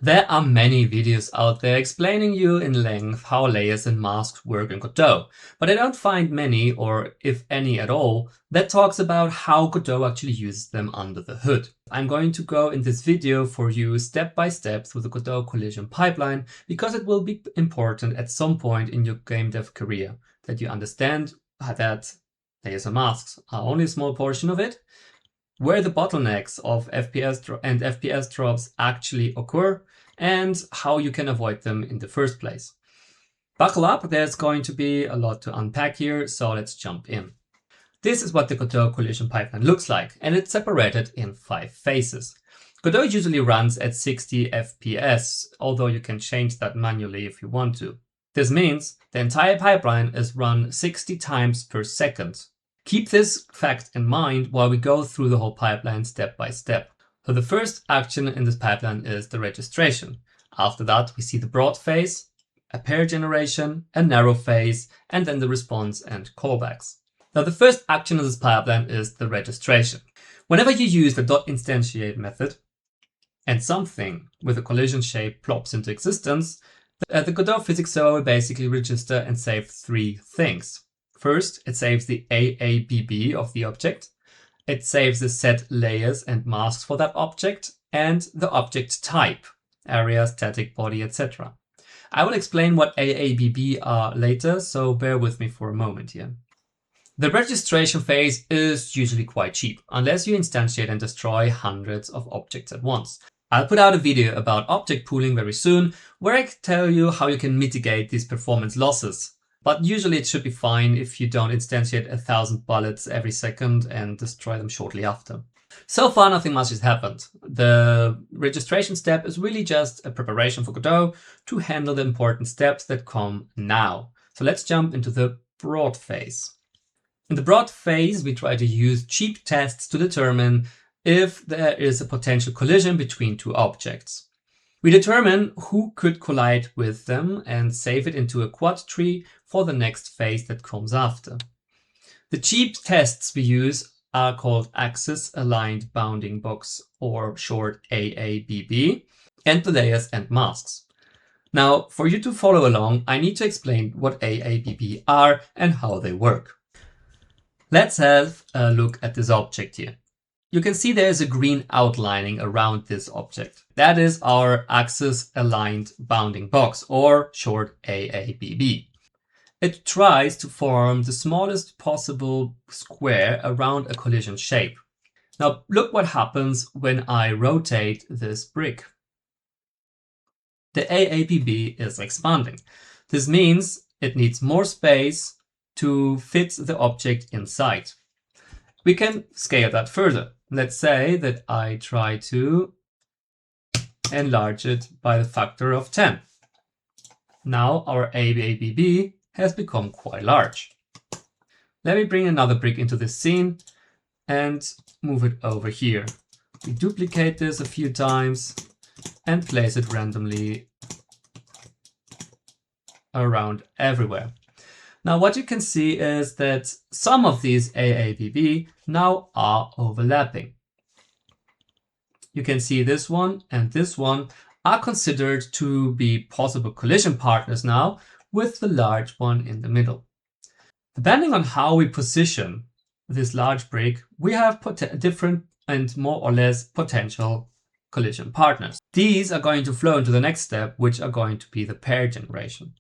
There are many videos out there explaining you in length how layers and masks work in Godot, but I don't find many, or if any at all, that talks about how Godot actually uses them under the hood. I'm going to go in this video for you step by step through the Godot Collision Pipeline because it will be important at some point in your game dev career that you understand that layers and masks are only a small portion of it, where the bottlenecks of FPS drops actually occur, and how you can avoid them in the first place. Buckle up, there's going to be a lot to unpack here, so let's jump in. This is what the Godot Collision Pipeline looks like, and it's separated in 5 phases. Godot usually runs at 60 FPS, although you can change that manually if you want to. This means the entire pipeline is run 60 times per second. Keep this fact in mind while we go through the whole pipeline step by step. So the first action in this pipeline is the registration. After that, we see the broad phase, a pair generation, a narrow phase, and then the response and callbacks. Now the first action in this pipeline is the registration. Whenever you use the .instantiate method and something with a collision shape plops into existence, the Godot physics server will basically register and save 3 things. First, it saves the AABB of the object. It saves the set layers and masks for that object and the object type, area, static, body, etc. I will explain what AABB are later, so bear with me for a moment here. The registration phase is usually quite cheap, unless you instantiate and destroy hundreds of objects at once. I'll put out a video about object pooling very soon, where I tell you how you can mitigate these performance losses. But usually it should be fine if you don't instantiate 1,000 bullets every second and destroy them shortly after. So far nothing much has happened. The registration step is really just a preparation for Godot to handle the important steps that come now. So let's jump into the broad phase. In the broad phase, we try to use cheap tests to determine if there is a potential collision between 2 objects. We determine who could collide with them and save it into a quad tree for the next phase that comes after. The cheap tests we use are called Axis Aligned Bounding Box, or short AABB, and the layers and masks. Now, for you to follow along, I need to explain what AABB are and how they work. Let's have a look at this object here. You can see there is a green outlining around this object. That is our axis aligned bounding box, or short AABB. It tries to form the smallest possible square around a collision shape. Now look what happens when I rotate this brick. The AABB is expanding. This means it needs more space to fit the object inside. We can scale that further. Let's say that I try to enlarge it by the factor of 10. Now our AABB has become quite large. Let me bring another brick into this scene and move it over here. We duplicate this a few times and place it randomly around everywhere. Now what you can see is that some of these AABB now are overlapping. You can see this one and this one are considered to be possible collision partners now, with the large one in the middle. Depending on how we position this large brick, we have different and more or less potential collision partners. These are going to flow into the next step, which are going to be the pair generation.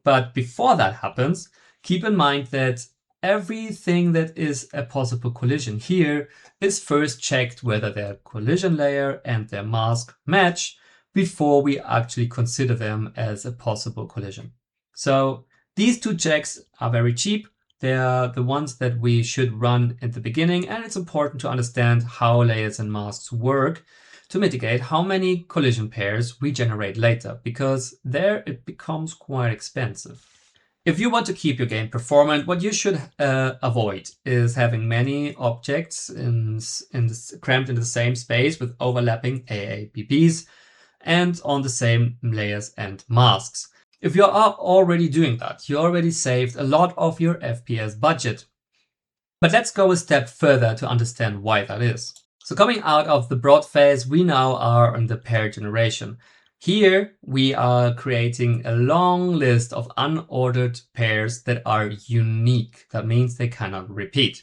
But before that happens, keep in mind that everything that is a possible collision here is first checked whether their collision layer and their mask match before we actually consider them as a possible collision. So these 2 checks are very cheap. They are the ones that we should run at the beginning, and it's important to understand how layers and masks work to mitigate how many collision pairs we generate later, because there it becomes quite expensive. If you want to keep your game performant, what you should avoid is having many objects crammed in the same space with overlapping AABBs and on the same layers and masks. If you are already doing that, you already saved a lot of your FPS budget. But let's go a step further to understand why that is. So coming out of the broad phase, we now are in the pair generation. Here we are creating a long list of unordered pairs that are unique. That means they cannot repeat.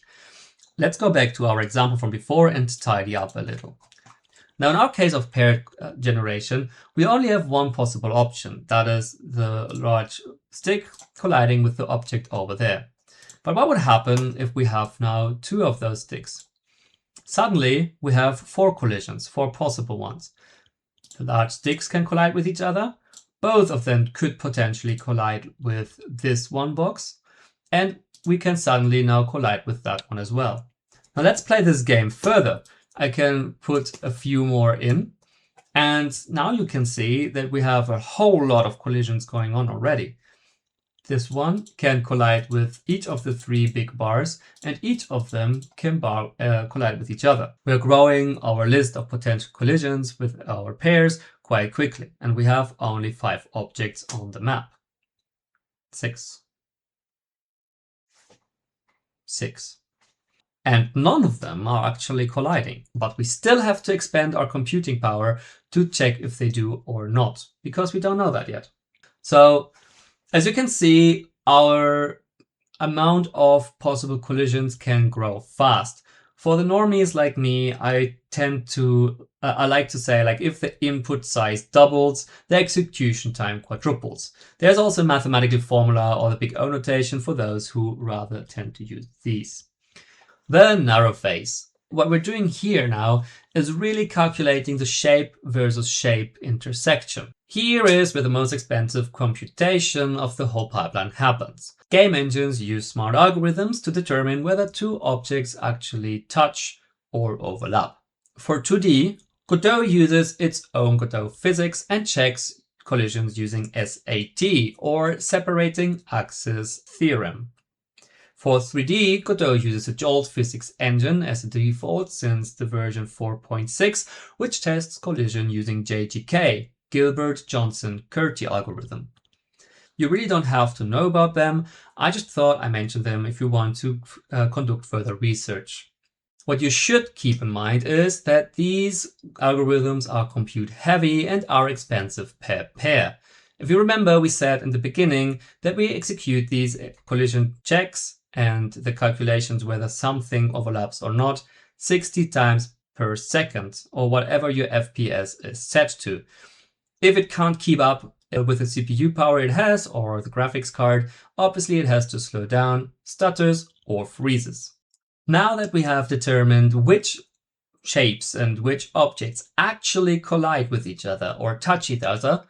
Let's go back to our example from before and tidy up a little. Now, in our case of paired generation, we only have one possible option. That is the large stick colliding with the object over there. But what would happen if we have now two of those sticks? Suddenly, we have four collisions, four possible ones. The large sticks can collide with each other. Both of them could potentially collide with this one box. And we can suddenly now collide with that one as well. Now let's play this game further. I can put a few more in. And now you can see that we have a whole lot of collisions going on already. This one can collide with each of the three big bars, and each of them can collide with each other. We're growing our list of potential collisions with our pairs quite quickly, and we have only 5 objects on the map. 6. And none of them are actually colliding, but we still have to expand our computing power to check if they do or not, because we don't know that yet. So, as you can see, our amount of possible collisions can grow fast. For the normies like me, I like to say, like, if the input size doubles, the execution time quadruples. There's also a mathematical formula or the big O notation for those who rather tend to use these. The narrow phase. What we're doing here now is really calculating the shape versus shape intersection. Here is where the most expensive computation of the whole pipeline happens. Game engines use smart algorithms to determine whether two objects actually touch or overlap. For 2D, Godot uses its own Godot physics and checks collisions using SAT, or separating axis theorem. For 3D, Godot uses a Jolt physics engine as a default since the version 4.6, which tests collision using JGK, Gilbert-Johnson-Curti algorithm. You really don't have to know about them. I just thought I mentioned them if you want to conduct further research. What you should keep in mind is that these algorithms are compute heavy and are expensive per pair. If you remember, we said in the beginning that we execute these collision checks and the calculations whether something overlaps or not 60 times per second, or whatever your FPS is set to. If it can't keep up with the CPU power it has or the graphics card, obviously it has to slow down, stutters, or freezes. Now that we have determined which shapes and which objects actually collide with each other or touch each other,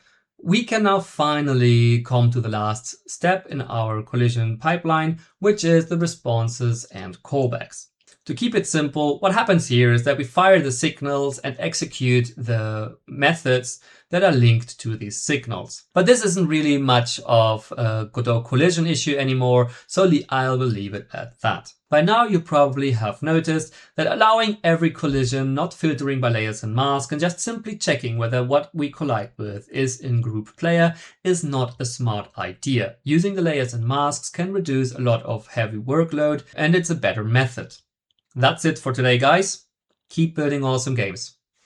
we can now finally come to the last step in our collision pipeline, which is the responses and callbacks. To keep it simple, what happens here is that we fire the signals and execute the methods that are linked to these signals. But this isn't really much of a Godot collision issue anymore, so I will leave it at that. By now you probably have noticed that allowing every collision, not filtering by layers and masks, and just simply checking whether what we collide with is in group player is not a smart idea. Using the layers and masks can reduce a lot of heavy workload, and it's a better method. That's it for today, guys. Keep building awesome games.